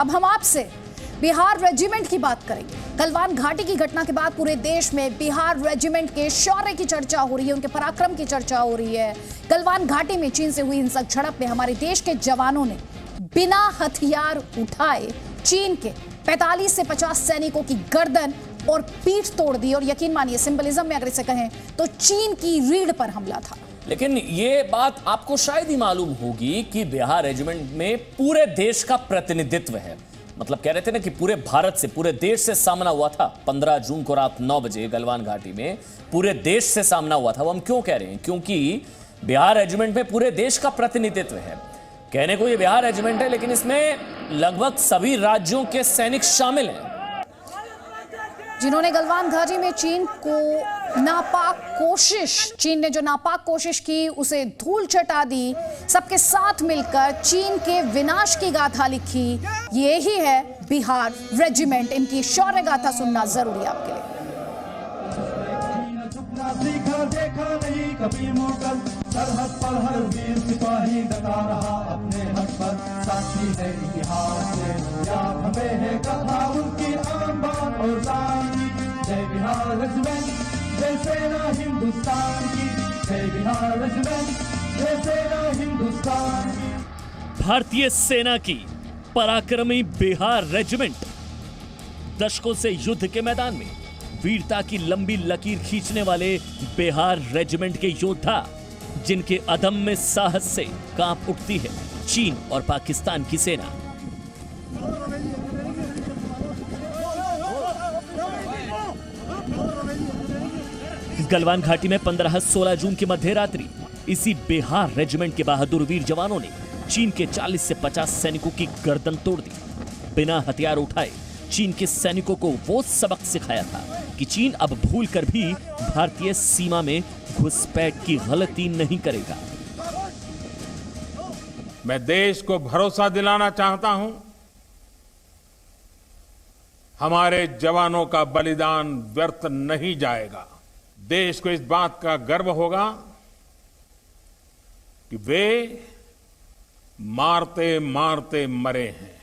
अब हम आपसे बिहार रेजिमेंट की बात करेंगे। गलवान घाटी की घटना के बाद पूरे देश में बिहार रेजिमेंट के शौर्य की चर्चा हो रही है, उनके पराक्रम की चर्चा हो रही है। गलवान घाटी में चीन से हुई हिंसक झड़प में हमारे देश के जवानों ने बिना हथियार उठाए चीन के 45 से 50 सैनिकों की गर्दन और पीठ तोड़ दी। और यकीन मानिए, सिंबलिज्म में अगर इसे कहें तो चीन की रीढ़ पर हमला था। लेकिन ये बात आपको शायद ही मालूम होगी कि बिहार रेजिमेंट में पूरे देश का प्रतिनिधित्व है। मतलब कह रहे थे ना कि पूरे भारत से, पूरे देश से सामना हुआ था 15 जून को रात 9 बजे गलवान घाटी में पूरे देश से सामना हुआ था। वो हम क्यों कह रहे हैं? क्योंकि बिहार रेजिमेंट में पूरे देश का प्रतिनिधित्व है। कहने को ये बिहार रेजिमेंट है, लेकिन इसमें लगभग सभी राज्यों के सैनिक शामिल हैं जिन्होंने गलवान घाटी में चीन ने जो नापाक कोशिश की उसे धूल चटा दी। सबके साथ मिलकर चीन के विनाश की गाथा लिखी। ये ही है बिहार रेजिमेंट। इनकी शौर्य गाथा सुनना जरूरी है आपके लिए। देखा नहीं कभी मोगल, सरहद पर हर वीर सिपाही डटा रहा अपने हक पर। साक्षी है इतिहास से, याद हमें है कथा उनकी आन बान और शान की। जय बिहार रेजिमेंट, जय सेना हिंदुस्तान की। जय बिहार रेजिमेंट, जय सेना हिंदुस्तान की। भारतीय सेना की पराक्रमी बिहार रेजिमेंट दशकों से युद्ध के मैदान में वीरता की लंबी लकीर खींचने वाले बिहार रेजिमेंट के योद्धा, जिनके अदम्य साहस से कांप उठती है चीन और पाकिस्तान की सेना। गलवान घाटी में 15-16 जून की मध्य रात्रि इसी बिहार रेजिमेंट के बहादुर वीर जवानों ने चीन के 40 से 50 सैनिकों की गर्दन तोड़ दी। बिना हथियार उठाए चीन के सैनिकों को वो सबक सिखाया था कि चीन अब भूलकर भी भारतीय सीमा में घुसपैठ की गलती नहीं करेगा। मैं देश को भरोसा दिलाना चाहता हूं, हमारे जवानों का बलिदान व्यर्थ नहीं जाएगा। देश को इस बात का गर्व होगा कि वे मारते मारते मरे हैं।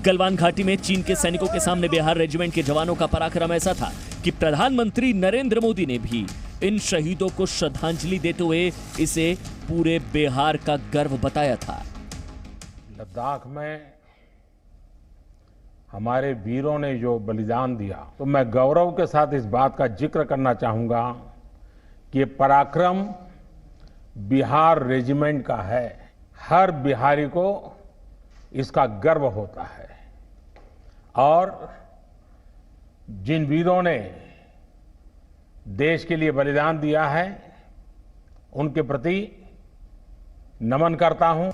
गलवान घाटी में चीन के सैनिकों के सामने बिहार रेजिमेंट के जवानों का पराक्रम ऐसा था कि प्रधानमंत्री नरेंद्र मोदी ने भी इन शहीदों को श्रद्धांजलि देते हुए इसे पूरे बिहार का गर्व बताया था। लद्दाख में हमारे वीरों ने जो बलिदान दिया, तो मैं गौरव के साथ इस बात का जिक्र करना चाहूंगा कि ये पराक्रम बिहार रेजिमेंट का है। हर बिहारी को इसका गर्व होता है और जिन वीरों ने देश के लिए बलिदान दिया है उनके प्रति नमन करता हूं।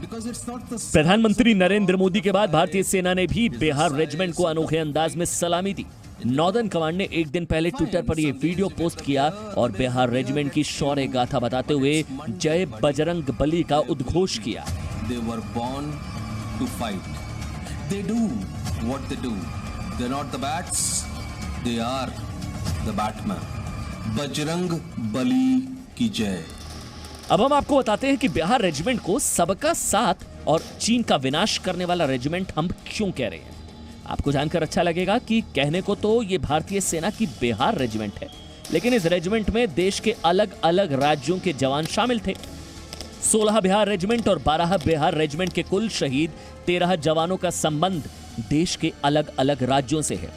प्रधानमंत्री नरेंद्र मोदी के बाद भारतीय सेना ने भी बिहार रेजिमेंट को अनोखे अंदाज में सलामी दी। नॉर्दर्न कमांड ने एक दिन पहले ट्विटर पर यह वीडियो पोस्ट किया और बिहार रेजिमेंट की शौर्य गाथा बताते हुए जय बजरंग बली का उद्घोष किया। They were born to fight. They do what they do. They're not the bats. They are the Batman. Bajrang Bali की जय। अब हम आपको बताते हैं कि बिहार रेजिमेंट को सबका साथ और चीन का विनाश करने वाला रेजिमेंट हम क्यों कह रहे हैं। आपको जानकर अच्छा लगेगा कि कहने को तो ये भारतीय सेना की बिहार रेजिमेंट है, लेकिन इस रेजिमेंट में देश के अलग अलग राज्यों के जवान शामिल थे। 16 बिहार रेजिमेंट और 12 बिहार रेजिमेंट के कुल शहीद 13 जवानों का संबंध देश के अलग अलग राज्यों से है।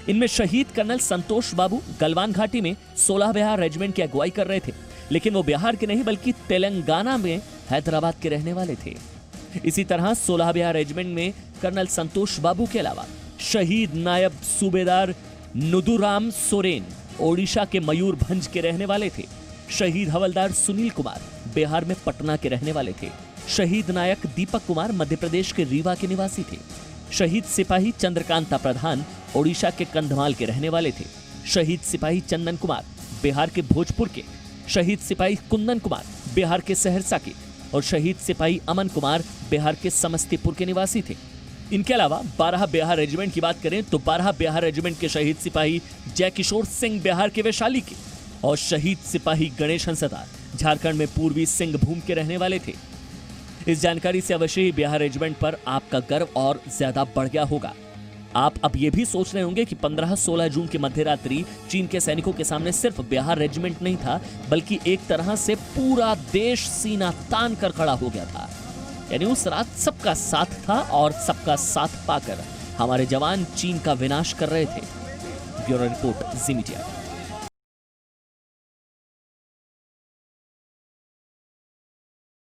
इनमें शहीद कर्नल संतोष बाबू गलवान घाटी में 16 बिहार रेजिमेंट की अगुवाई कर रहे थे, लेकिन वो बिहार के नहीं बल्कि तेलंगाना में हैदराबाद के रहने वाले थे। इसी तरह 16 बिहार रेजिमेंट में कर्नल संतोष बाबू के अलावा शहीद नायब सूबेदार नुदुराम सोरेन ओडिशा के मयूरभंज के रहने वाले थे। शहीद हवलदार सुनील कुमार बिहार में पटना के रहने वाले थे। शहीद नायक दीपक कुमार मध्य प्रदेश के रीवा के निवासी थे। शहीद सिपाही चंद्रकांता प्रधान ओडिशा के कंधमाल के रहने वाले थे। शहीद सिपाही चंदन कुमार बिहार के भोजपुर के। शहीद सिपाही कुंदन कुमार बिहार के सहरसा के और शहीद सिपाही अमन कुमार बिहार के समस्तीपुर के निवासी थे। इनके अलावा 12 बिहार रेजिमेंट की बात करें तो 12 बिहार रेजिमेंट के शहीद सिपाही जय किशोर सिंह बिहार के वैशाली के और शहीद सिपाही गणेश हंसदार झारखंड में पूर्वी सिंहभूम के रहने वाले थे। इस जानकारी से अवश्य ही बिहार रेजिमेंट पर आपका गर्व और ज्यादा बढ़ गया होगा। आप अब ये भी सोच रहे होंगे कि 15-16 जून की मध्यरात्रि चीन के सैनिकों के सामने सिर्फ बिहार रेजिमेंट नहीं था, बल्कि एक तरह से पूरा देश सीना तान कर खड़ा हो गया था। यानी उस रात सबका साथ था और सबका साथ पाकर हमारे जवान चीन का विनाश कर रहे थे। ब्यूरो रिपोर्ट, जी मीडिया।